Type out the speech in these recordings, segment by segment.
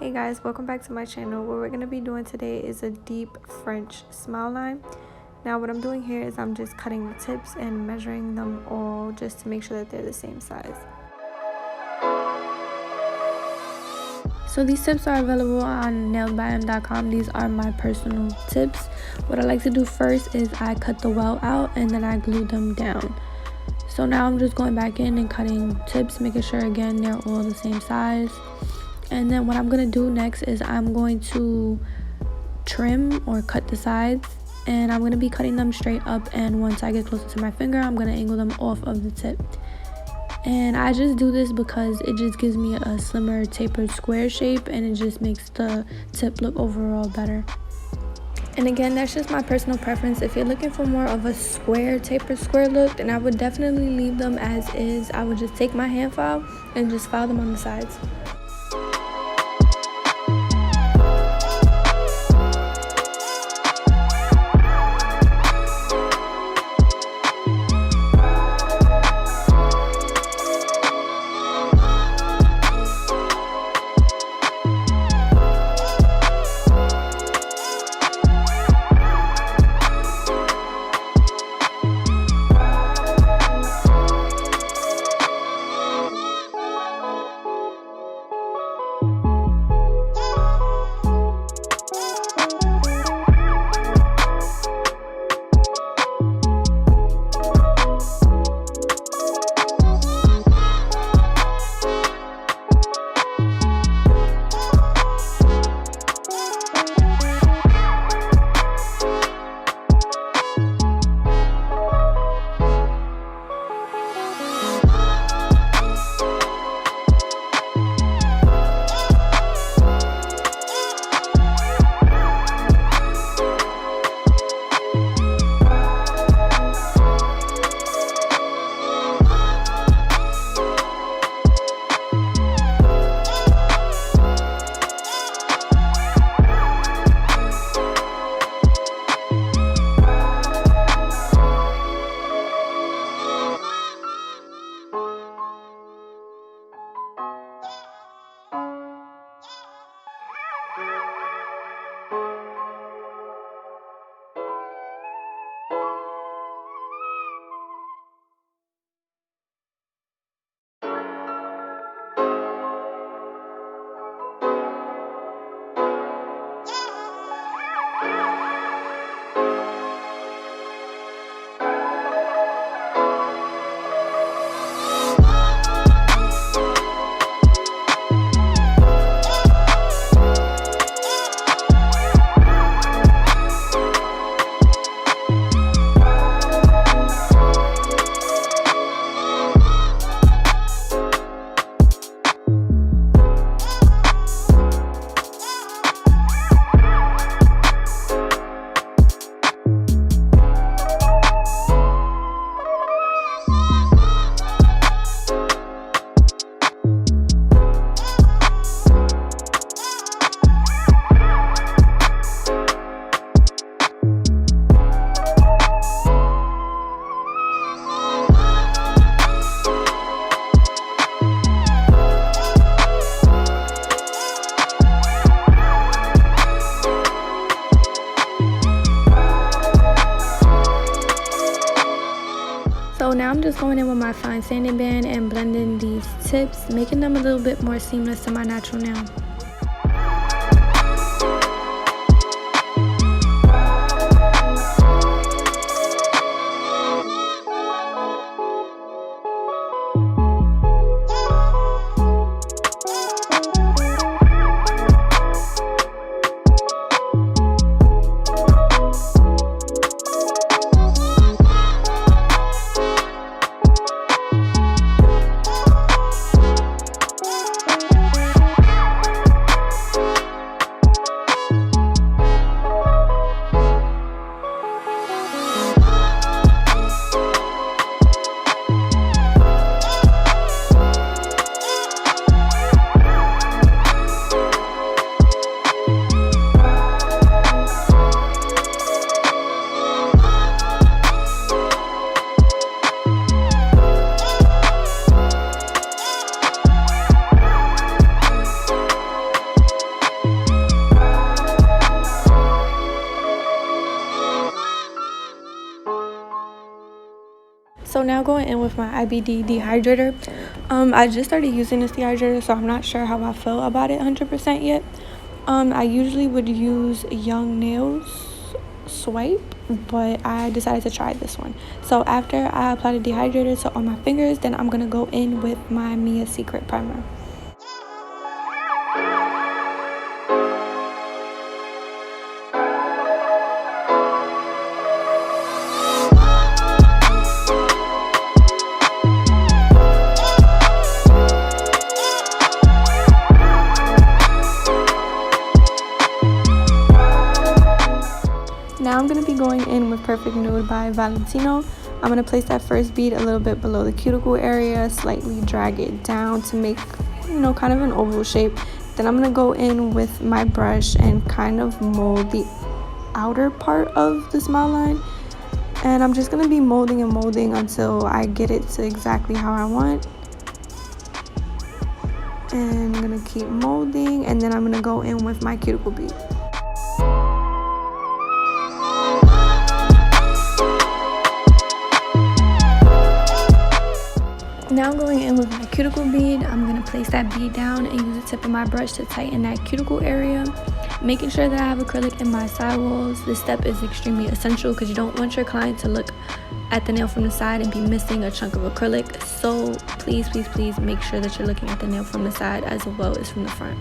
Hey guys, welcome back to my channel. What we're going to be doing today is a deep French smile line. Now what I'm doing here is I'm just cutting the tips and measuring them all just to make sure that they're the same size. So these tips are available on NAILDBYM.com. These are my personal tips. What I like to do first is I cut the well out and then I glue them down. So now I'm just going back in and cutting tips, making sure again they're all the same size. And then what I'm going to do next is I'm going to trim or cut the sides, and I'm going to be cutting them straight up, and once I get closer to my finger I'm going to angle them off of the tip. And I just do this because it just gives me a slimmer tapered square shape, and it just makes the tip look overall better. And again, that's just my personal preference. If you're looking for more of a square tapered square look, then I would definitely leave them as is. I would just take my hand file and just file them on the sides. So now I'm just going in with my fine sanding band and blending these tips, making them a little bit more seamless to my natural nail. now going in with my IBD dehydrator. I just started using this dehydrator, so I'm not sure how I feel about it 100% yet. I usually would use Young Nails Swipe, but I decided to try this one. So after I apply the dehydrator to all my fingers, then I'm gonna go in with my Mia Secret primer. Now I'm going to be going in with Perfect Nude by Valentino. I'm going to place that first bead a little bit below the cuticle area, slightly drag it down to make, kind of an oval shape. Then I'm going to go in with my brush and kind of mold the outer part of the smile line. And I'm just going to be molding and molding until I get it to exactly how I want. And I'm going to keep molding, and then I'm going to go in with my cuticle bead. Now I'm going in with my cuticle bead. I'm going to place that bead down and use the tip of my brush to tighten that cuticle area, making sure that I have acrylic in my side walls. This step is extremely essential because you don't want your client to look at the nail from the side and be missing a chunk of acrylic. So please, please, please make sure that you're looking at the nail from the side as well as from the front.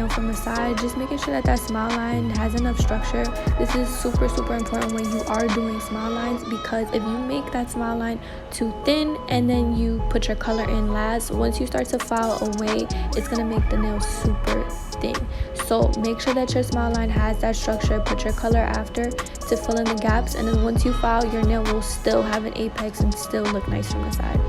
nail from the side, just making sure that that smile line has enough structure. This is super important when you are doing smile lines, because if you make that smile line too thin and then you put your color in last, once you start to file away, it's gonna make the nail super thin. So make sure that your smile line has that structure. Put your color after to fill in the gaps, and then once you file, your nail will still have an apex and still look nice from the side.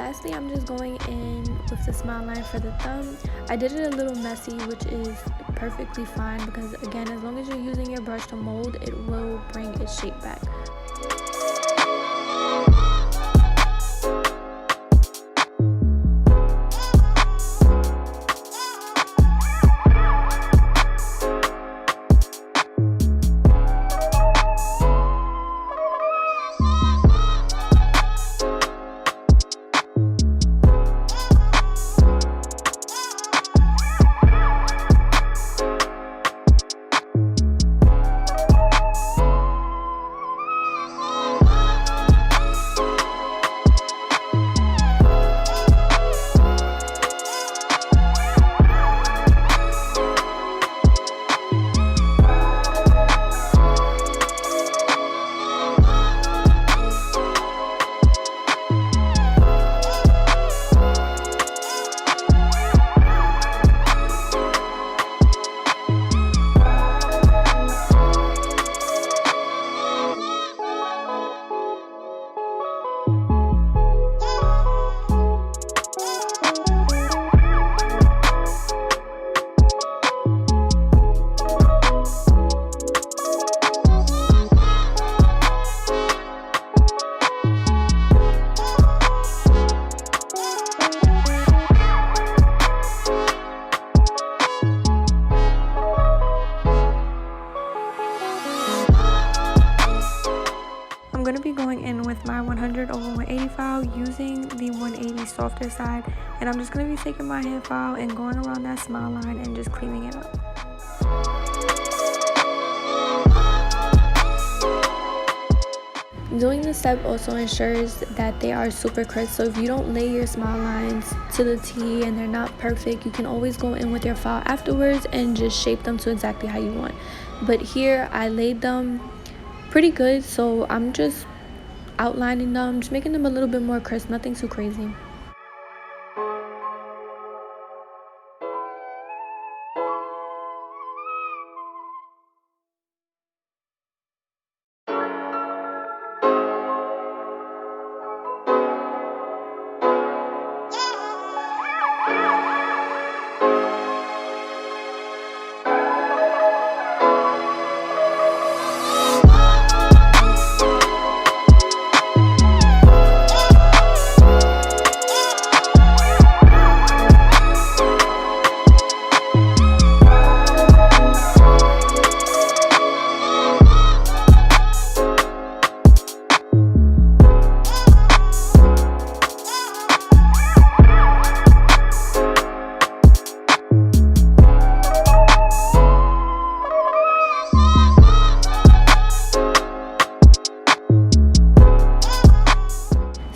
lastly, I'm just going in with the smile line for the thumb. I did it a little messy, which is perfectly fine because, again, as long as you're using your brush to mold, it will bring its shape back. I'm going to be going in with my 100 over 180 file using the 180 softer side, and I'm just going to be taking my hand file and going around that smile line and just cleaning it up. Doing this step also ensures that they are super crisp, so if you don't lay your smile lines to the T and they're not perfect, you can always go in with your file afterwards and just shape them to exactly how you want. But here I laid them pretty good, so I'm just outlining them, just making them a little bit more crisp, nothing too crazy.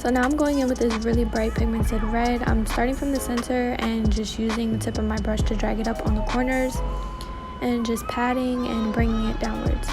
So now I'm going in with this really bright pigmented red. I'm starting from the center and just using the tip of my brush to drag it up on the corners and just patting and bringing it downwards.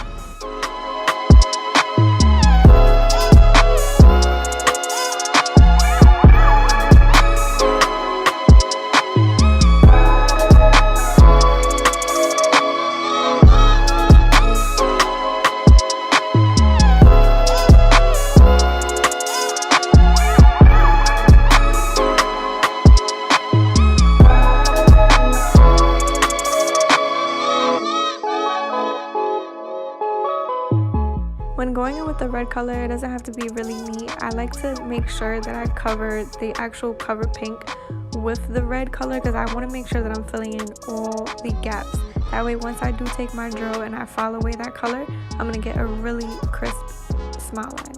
When going in with the red color, it doesn't have to be really neat. I like to make sure that I cover the actual cover pink with the red color because I want to make sure that I'm filling in all the gaps. That way, once I do take my drill and I file away that color, I'm going to get a really crisp smile line.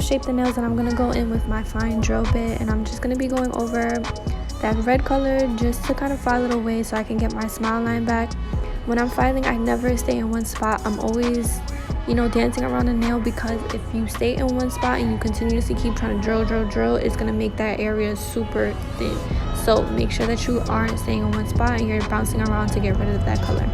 shape the nails, and I'm gonna go in with my fine drill bit, and I'm just gonna be going over that red color just to kind of file it away so I can get my smile line back. When I'm filing, I never stay in one spot. I'm always, dancing around the nail, because if you stay in one spot and you continuously keep trying to drill, it's gonna make that area super thin. So make sure that you aren't staying in one spot and you're bouncing around to get rid of that color.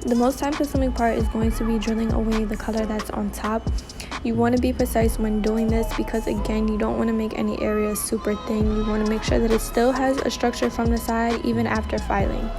The most time consuming part is going to be drilling away the color that's on top. You want to be precise when doing this, because again, you don't want to make any areas super thin. You want to make sure that it still has a structure from the side even after filing.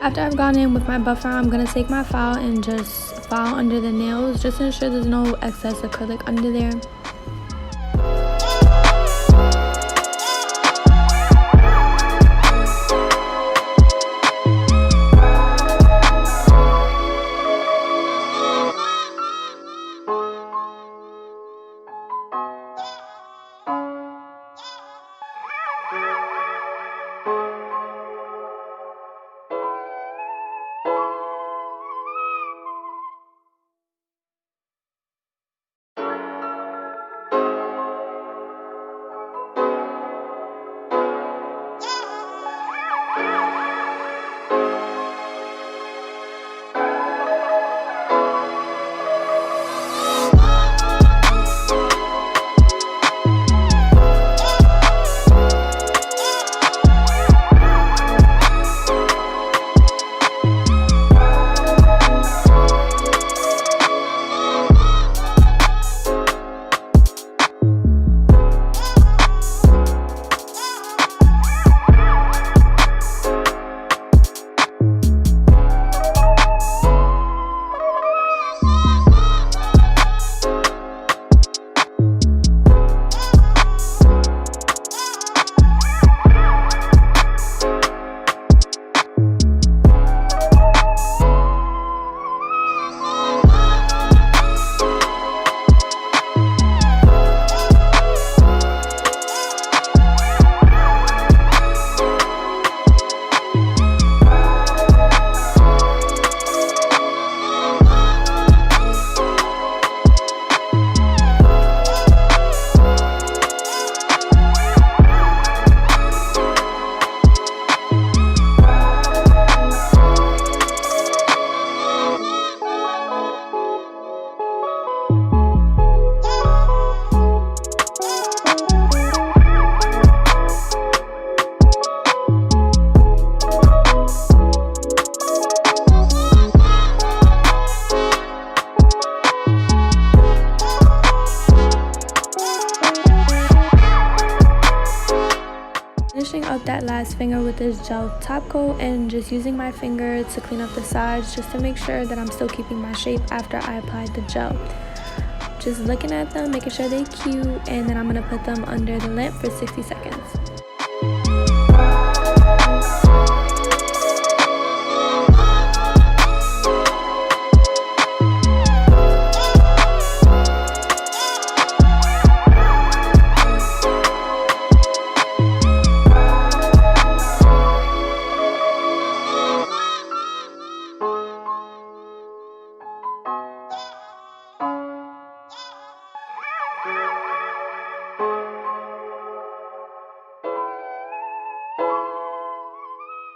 After I've gone in with my buffer, I'm going to take my file and just file under the nails just to ensure there's no excess acrylic under there. last finger with this gel top coat and just using my finger to clean up the sides just to make sure that I'm still keeping my shape after I applied the gel. Just looking at them, making sure they're cute, and then I'm going to put them under the lamp for 60 seconds.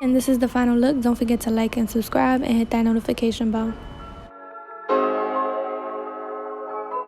And this is the final look. Don't forget to like and subscribe and hit that notification bell.